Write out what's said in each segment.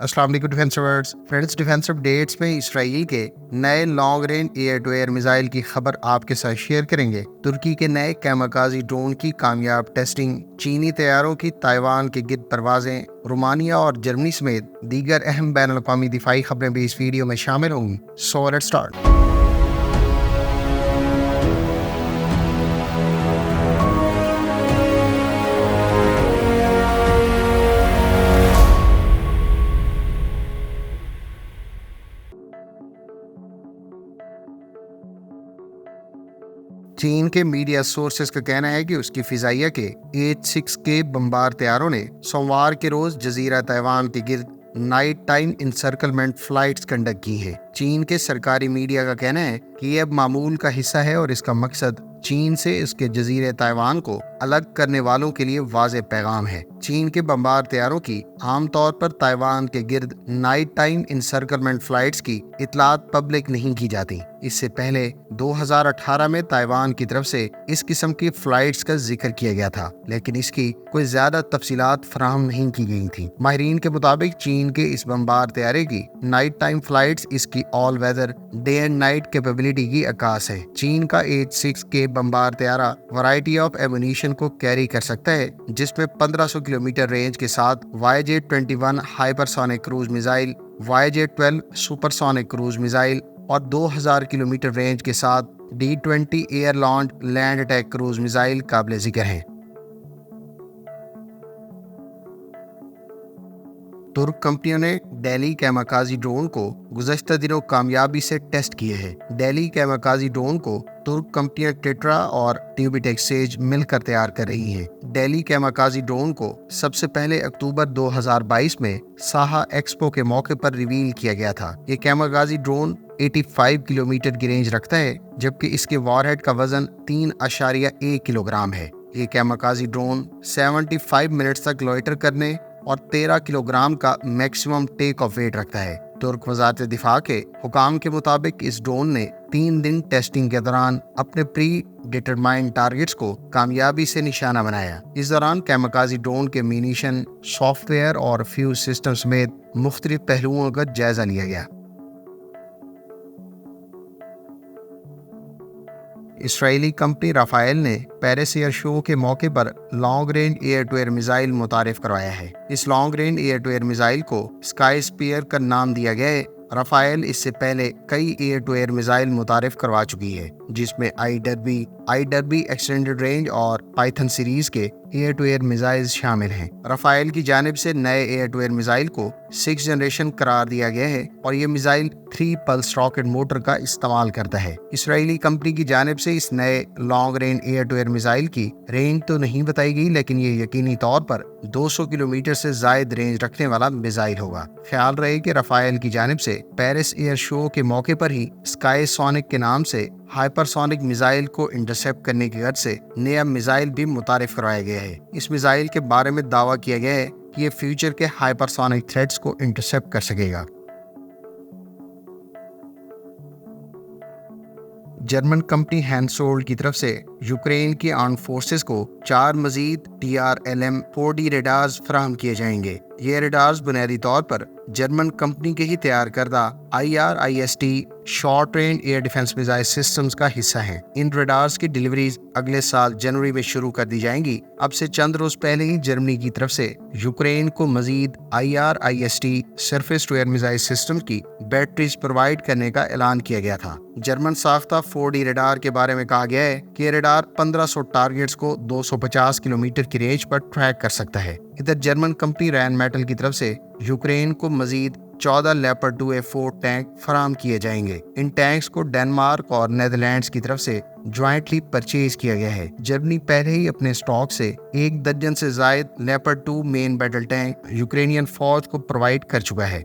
अस्सलाम वालेकुम defence friends, defence updates में इसराइल के नए long range air to air missile की खबर आपके साथ शेयर करेंगे। तुर्की के नए कैमाकाजी ड्रोन की कामयाब टेस्टिंग, चीनी तैयारों की ताइवान के गिर्द परवाजें, रोमानिया और जर्मनी समेत दीगर अहम बैन अल-अक़वामी दिफाई खबरें भी इस वीडियो में शामिल होंगी। So let's start. चीन के मीडिया सोर्सेस का कहना है कि उसकी फिजाइया के H-6 के बमबार तैयारों ने सोमवार के रोज जजीरा ताइवान के गिर्द नाइट टाइम इंसर्कलमेंट फ्लाइट्स कंडक्ट की है। चीन के सरकारी मीडिया का कहना है कि यह अब मामूल का हिस्सा है और इसका मकसद चीन से इसके जजीरे ताइवान को अलग करने वालों के लिए वाज़ेह पैगाम है। चीन के बमबार तैयारों की आमतौर पर ताइवान के गिर्द नाइट टाइम इंसर्कलमेंट फ्लाइट्स की इतलात पब्लिक नहीं की जाती। इससे पहले 2018 में ताइवान की तरफ से इस किस्म की फ्लाइट्स का जिक्र किया गया था, लेकिन इसकी कोई ज्यादा तफसीलात फराहम नहीं की गई थी। माहिरीन के मुताबिक चीन के इस बमबार तैयारे की नाइट टाइम फ्लाइट्स इसकी all weather day and night capability की अक्कास है। चीन का H-6 के बमबार तैयारा वैरायटी ऑफ एमुनिशन को कैरी कर सकता है, जिसमें 1500 किलोमीटर रेंज के साथ YJ-21 hypersonic cruise missile, YJ-12 supersonic cruise missile और 2000 किलोमीटर रेंज के साथ D-20 air launch land attack cruise missile काबिल जिक्र हैं। तुर्क कंपनियों ने डेली कैमाकाजी ड्रोन को गुज़श्ता दिनों कामयाबी से टेस्ट किए हैं। डेली कैमाकाजी ड्रोन को तुर्क कंपनियां टेट्रा और ट्यूबिटेक्सेज मिलकर तैयार कर रही हैं। डेली कैमाकाजी ड्रोन को सबसे पहले अक्टूबर 2022 में साहा एक्सपो के मौके पर रिवील किया गया था। ये कैमाकाजी ड्रोन 85 किलोमीटर की रेंज रखता है, जबकि इसके वॉरहेड का वजन 3.1 किलोग्राम है। ये कैमाकाजी ड्रोन 75 मिनट्स तक लॉइटर करने और 13 किलोग्राम का मैक्सिमम टेक ऑफ वेट रखता है। तुर्क वज़ारत दिफा के हुकाम के मुताबिक इस ड्रोन ने 3 दिन टेस्टिंग के दौरान अपने प्री डिटरमाइंड टारगेट्स को कामयाबी से निशाना बनाया। इस दौरान कैमाकाजी ड्रोन के मिनीशन, सॉफ्टवेयर और फ्यूज सिस्टम समेत मुख्तलिफ पहलुओं का जायजा लिया गया। इसराइली कंपनी राफेल ने पेरिस एयर शो के मौके पर long range air to air missile मुतारिफ करवाया है। इस long range air to air missile को स्काई स्पीयर का नाम दिया गया है। राफेल इससे पहले कई एयर टू एयर मिसाइल मुतारिफ करवा चुकी है, जिसमें आई एक्सटेंडेड रेंज और पाइथन सीरीज के एयर टू एयर मिसाइल शामिल हैं। राफेल की जानिब से नए एयर टू एयर मिसाइल को 6th जनरेशन करार दिया गया है और ये मिसाइल 3 पल्स रॉकेट मोटर का इस्तेमाल करता है। इसराइली कंपनी की जानिब से इस नए long range air to air missile की रेंज तो नहीं बताई गई, लेकिन ये यकीनी तौर पर 200 किलोमीटर से जायद रेंज रखने वाला मिसाइल होगा। ख्याल रहे कि राफेल की जानिब से पेरिस एयर शो के मौके पर ही स्काई सोनिक के नाम से हाइपरसोनिक मिसाइल को इंटरसेप्ट करने की गर्ज से नया मिसाइल भी मुतारिफ करवाया गया है। इस मिसाइल के बारे में दावा किया गया है कि ये फ्यूचर के हाइपरसोनिक थ्रेट्स को इंटरसेप्ट कर सकेगा। जर्मन कंपनी हैंसोल्ड की तरफ से यूक्रेन की आर्म्ड फोर्सेस को 4 मजीद TRLM-4D रेडार्स फराहम किए जाएंगे। ये रेडार्स बुनियादी तौर पर जर्मन कंपनी के ही तैयार करदा IRIS-T short range air defence missile systems का हिस्सा हैं। इन रेडार्स की डिलीवरीज अगले साल जनवरी में शुरू कर दी जाएंगी। अब से चंद रोज पहले ही जर्मनी की तरफ से यूक्रेन को मजीद IRIS-T surface to air missile system की बैटरीज प्रोवाइड करने का ऐलान किया गया था। जर्मन साख्ता 4D रेडार के बारे में कहा गया है कि रेडार 1500 टारगेट्स को 250 किलोमीटर की रेंज पर ट्रैक कर सकता है। इधर जर्मन कंपनी रैन मेटल की तरफ से यूक्रेन को मजीद 14 लेपर्ड 2A4 टैंक फराहम किए जाएंगे। इन टैंक्स को डेनमार्क और नेदरलैंड्स की तरफ से ज्वाइंटली परचेज किया गया है। जर्मनी पहले ही अपने स्टॉक से 1 दर्जन से जायद leopard 2 main battle tank Ukrainian फौज को प्रोवाइड कर चुका है।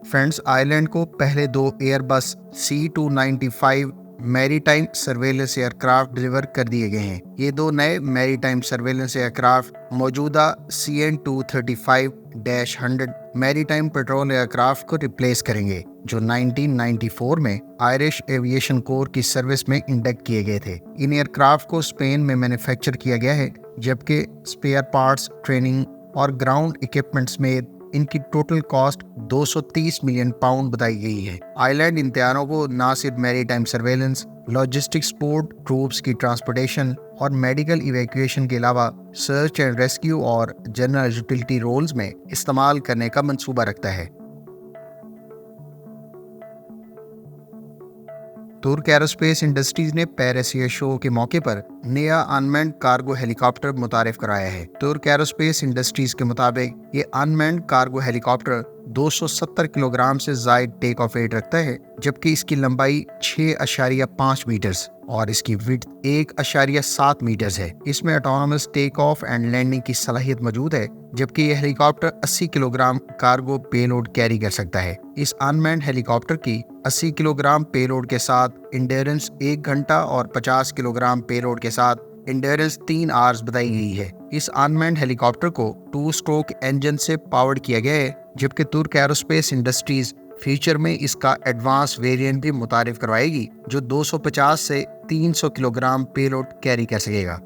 फ्रेंड्स, आयरलैंड को पहले 2 Airbus C295 maritime surveillance aircraft deliver कर दिए गए हैं। ये 2 नए मैरीटाइम सर्वेलेंस एयरक्राफ्ट मौजूदा CN-235 -100 maritime patrol aircraft को रिप्लेस करेंगे जो 1994 में आयरिश एविएशन कोर की सर्विस में इंडक्ट किए गए थे। इन एयरक्राफ्ट को स्पेन में मैन्युफैक्चर किया गया है, जबकि स्पेयर पार्ट्स, ट्रेनिंग और ग्राउंड इक्विपमेंट समेत इनकी टोटल कॉस्ट 230 मिलियन पाउंड बताई गई है। आइलैंड इन तैयारों को न सिर्फ maritime surveillance, logistic support, troops की ट्रांसपोर्टेशन और मेडिकल इवैक्यूएशन के अलावा सर्च एंड रेस्क्यू और जनरल यूटिलिटी रोल्स में इस्तेमाल करने का मंसूबा रखता है। तुर्क एरोस्पेस इंडस्ट्रीज ने पेरिस एयर शो के मौके पर नया अनमैन्ड कार्गो हेलीकॉप्टर मुतारिफ कराया है। तुर्क एरोस्पेस इंडस्ट्रीज के मुताबिक ये अनमैन्ड कार्गो हेलीकॉप्टर 270 किलोग्राम से जायद टेक ऑफ वेट रखता है, जबकि इसकी लंबाई 6.5 मीटर्स और इसकी विड्थ 1.7 मीटर्स है। इसमें autonomous take off and landing की सलाहियत मौजूद है, जबकि यह helicopter 80 kilogram cargo payload carry कर सकता है। इस अनमैन्ड हेलीकॉप्टर की 80 किलोग्राम पेलोड के साथ इंड्योरेंस 1 घंटा और 50 किलोग्राम पेलोड के साथ इंड्योरेंस 3 आवर्स बताई गई है। इस अनमैन्ड हेलीकॉप्टर को 2 स्ट्रोक इंजन से पावर्ड किया गया है, जबकि तुर्क एरोस्पेस इंडस्ट्रीज फ्यूचर में इसका एडवांस वेरिएंट भी मुतारिफ करवाएगी जो 250 से 300 किलोग्राम पेलोड कैरी कर सकेगा।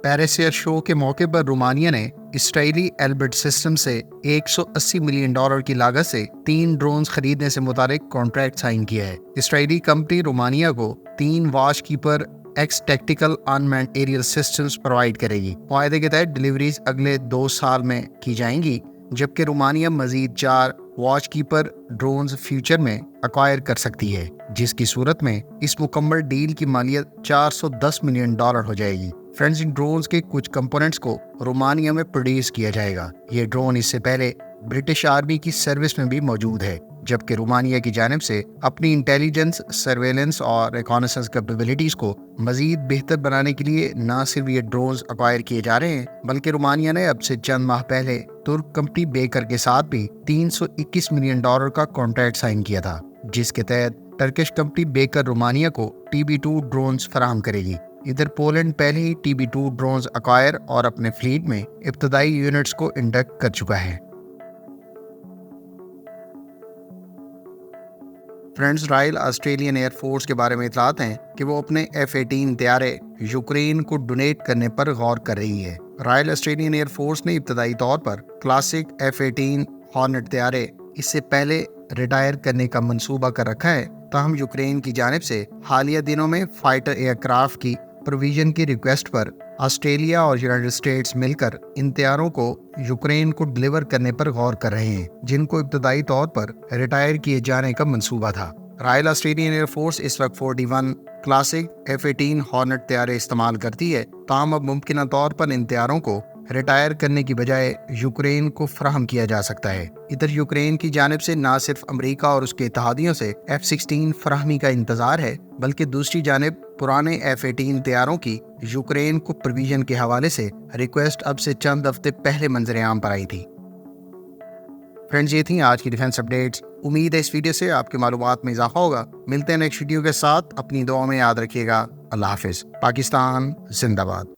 पेरिस एयर शो के मौके पर रोमानिया ने इसराइली एल्बर्ट सिस्टम से $180 मिलियन की लागत से 3 ड्रोन्स खरीदने से मुताबिक कॉन्ट्रैक्ट साइन किया है। इसराइली कंपनी रोमानिया को 3 watchkeeper X tactical unmanned aerial systems provide करेगी। मुआहदे के तहत डिलीवरीज अगले 2 साल में की जाएंगी, जबकि रोमानिया मजीद 4 वॉच कीपर ड्रोन्स फ्यूचर में अक्वायर कर सकती है, जिसकी सूरत में इस मुकम्मल डील की मालियत $410 मिलियन हो जाएगी। फ्रेंड्स, इन ड्रोन्स के कुछ कंपोनेंट्स को रोमानिया में प्रोड्यूस किया जाएगा। ये ड्रोन इससे पहले ब्रिटिश आर्मी की सर्विस में भी मौजूद है, जबकि रोमानिया की जानिब से अपनी इंटेलिजेंस, सर्वेलेंस और रिकॉनेसेंस कैपेबिलिटीज को मजीद बेहतर बनाने के लिए न सिर्फ ये ड्रोन्स अक्वायर किए जा रहे हैं, बल्कि रोमानिया ने अब से चंद माह पहले तुर्क कंपनी बेकर के साथ भी $321 मिलियन का कॉन्ट्रैक्ट साइन किया था, जिसके तहत टर्किश कंपनी बेकर रोमानिया को TB2 ड्रोन्स फराहम करेगी। इधर पोलैंड पहले ही TB2 ड्रोन्स अक्वायर और अपने फ्लीट में इब्तदाई यूनिट्स को इंडक्ट कर चुका है। Friends, royal Australian air force के बारे में इतलात हैं कि वो अपने F-18 तैयारे यूक्रेन को डोनेट करने पर गौर कर रही है। रॉयल ऑस्ट्रेलियन एयर फोर्स ने इब्तदाई तौर पर क्लासिक F-18 हॉर्नेट तैयारे इससे पहले रिटायर करने का मंसूबा कर रखा है, ताहम यूक्रेन की जानिब से हालिया दिनों में फाइटर एयरक्राफ्ट की प्रोविजन की रिक्वेस्ट पर ऑस्ट्रेलिया और यूनाइटेड स्टेट्स मिलकर इन तैयारों को यूक्रेन को डिलीवर करने पर गौर कर रहे हैं, जिनको इब्तदाई तौर पर रिटायर किए जाने का मंसूबा था। रॉयल ऑस्ट्रेलियन एयर फोर्स इस वक्त 41 क्लासिक F-18 हॉर्नेट तैयारे इस्तेमाल करती है, ताहम अब मुमकिन तौर पर इन तैयारों को रिटायर करने की बजाय यूक्रेन को फराहम किया जा सकता है। इधर यूक्रेन की जानिब से न सिर्फ अमेरिका और उसके इत्तेहादियों से F-16 फराहमी का इंतजार है, बल्कि दूसरी जानिब पुराने F-18 तैयारों की यूक्रेन को प्रोविजन के हवाले से रिक्वेस्ट अब से चंद हफ्ते पहले मंजर आम पर आई थी। फ्रेंड्स, ये थी आज की डिफेंस अपडेट्स। उम्मीद है इस वीडियो से आपकी मालूमात में इजाफा होगा। मिलते हैं नेक्स्ट वीडियो के साथ। अपनी दुआ में याद रखिएगा। अल्लाह हाफिज। पाकिस्तान जिंदाबाद।